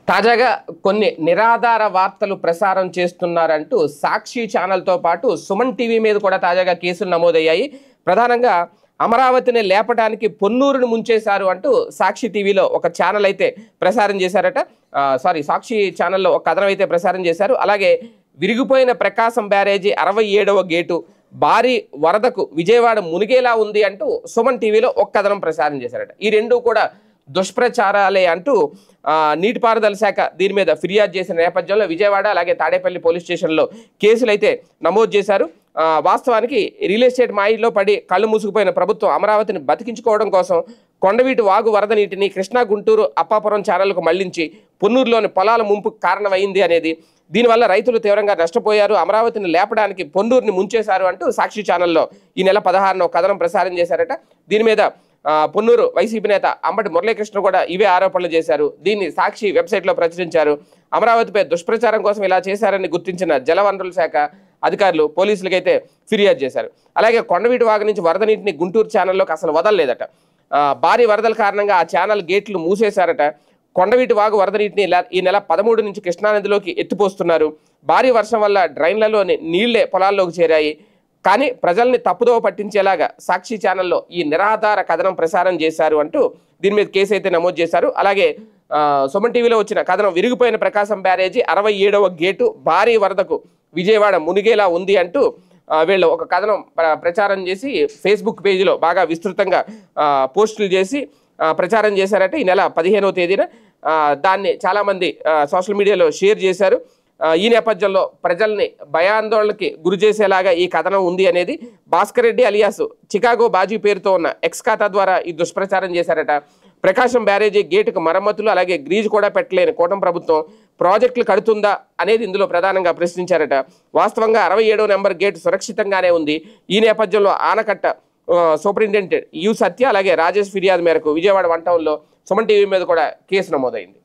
తాజాగా కొన్ని నిరాధార వార్తలు ప్రసారం చేస్తున్నారంటూ సాక్షి ఛానల్తో పాటు సుమన్ టీవీ మీద కూడా తాజాగా కేసులు నమోదయ్యాయి. ప్రధానంగా అమరావతిని లేపడానికి పొన్నూరును ముంచేశారు అంటూ సాక్షి టీవీలో ఒక ఛానల్ అయితే ప్రసారం చేశారట. సాక్షి ఛానల్లో ఒక కథనం అయితే ప్రసారం చేశారు. అలాగే విరిగిపోయిన ప్రకాశం బ్యారేజీ 67వ గేటు భారీ వరదకు విజయవాడ మునిగేలా ఉంది అంటూ సుమన్ టీవీలో ఒక కథనం ప్రసారం చేశారట. ఈ రెండు కూడా దుష్ప్రచారాలే అంటూ నీటిపారుదల శాఖ దీని మీద ఫిర్యాదు చేసిన నేపథ్యంలో విజయవాడ అలాగే తాడేపల్లి పోలీస్ స్టేషన్లో కేసులు అయితే నమోదు చేశారు. వాస్తవానికి రియల్ ఎస్టేట్ మాయలో పడి కళ్ళు మూసుకుపోయిన ప్రభుత్వం అమరావతిని బతికించుకోవడం కోసం కొండవీటి వాగు వరద నీటిని కృష్ణా, గుంటూరు, అప్పాపురం ఛానళ్లకు మళ్లించి పొన్నూరులోని పొలాల ముంపుకు కారణమైంది అనేది, దీనివల్ల రైతులు తీవ్రంగా నష్టపోయారు, అమరావతిని లేపడానికి పొన్నూరుని ముంచేశారు అంటూ సాక్షి ఛానల్లో ఈ నెల 16న కథనం ప్రసారం చేశారట. దీని మీద పొన్నూరు వైసీపీ నేత అంబటి మురళీకృష్ణ కూడా ఇవే ఆరోపణలు చేశారు. దీన్ని సాక్షి వెబ్సైట్లో ప్రచురించారు. అమరావతిపై దుష్ప్రచారం కోసం ఇలా చేశారని గుర్తించిన జలవనరుల శాఖ అధికారులు పోలీసులకైతే ఫిర్యాదు చేశారు. అలాగే కొండవీటి వాగు నుంచి వరద నీటిని గుంటూరు ఛానల్లోకి అసలు వదలలేదట. భారీ వరదల కారణంగా ఆ ఛానల్ గేట్లు మూసేశారట. కొండవీటి వాగు వరద నీటిని ఈ నెల 13 నుంచి కృష్ణానదిలోకి ఎత్తిపోస్తున్నారు. భారీ వర్షం వల్ల డ్రైన్లలోని నీళ్లే పొలాల్లోకి చేరాయి. కానీ ప్రజల్ని తప్పుదోవ పట్టించేలాగా సాక్షి ఛానల్లో ఈ నిరాధార కథనం ప్రసారం చేశారు అంటూ దీని మీద కేసు అయితే నమోదు చేశారు. అలాగే సుమన్ టీవీలో వచ్చిన కథనం విరిగిపోయిన ప్రకాశం బ్యారేజీ 67వ గేటు భారీ వరదకు విజయవాడ మునిగేలా ఉంది అంటూ వీళ్ళు ఒక కథనం ప్రచారం చేసి ఫేస్బుక్ పేజీలో బాగా విస్తృతంగా పోస్టులు చేసి ప్రచారం చేశారట. ఈ నెల 15వ తేదీన దాన్ని చాలామంది సోషల్ మీడియాలో షేర్ చేశారు. ఈ నేపథ్యంలో ప్రజల్ని భయాందోళనకి గురి చేసేలాగా ఈ కథనం ఉంది అనేది భాస్కర్ రెడ్డి అలియాస్ చికాగో బాజీ పేరుతో ఉన్న ఎక్స్ ఖాతా ద్వారా ఈ దుష్ప్రచారం చేశారట. ప్రకాశం బ్యారేజీ గేటుకు మరమ్మతులు అలాగే గ్రీజు కూడా పెట్టలేని కూటమి ప్రభుత్వం ప్రాజెక్టులు కడుతుందా అనేది ఇందులో ప్రధానంగా ప్రశ్నించారట. వాస్తవంగా 67వ నెంబర్ గేటు సురక్షితంగానే ఉంది. ఈ నేపథ్యంలో ఆనకట్ట సూపరింటెండెంట్ యు సత్య అలాగే రాజేష్ ఫిర్యాదు మేరకు విజయవాడ 1 టౌన్లో సుమన్ టీవీ మీద కూడా కేసు నమోదైంది.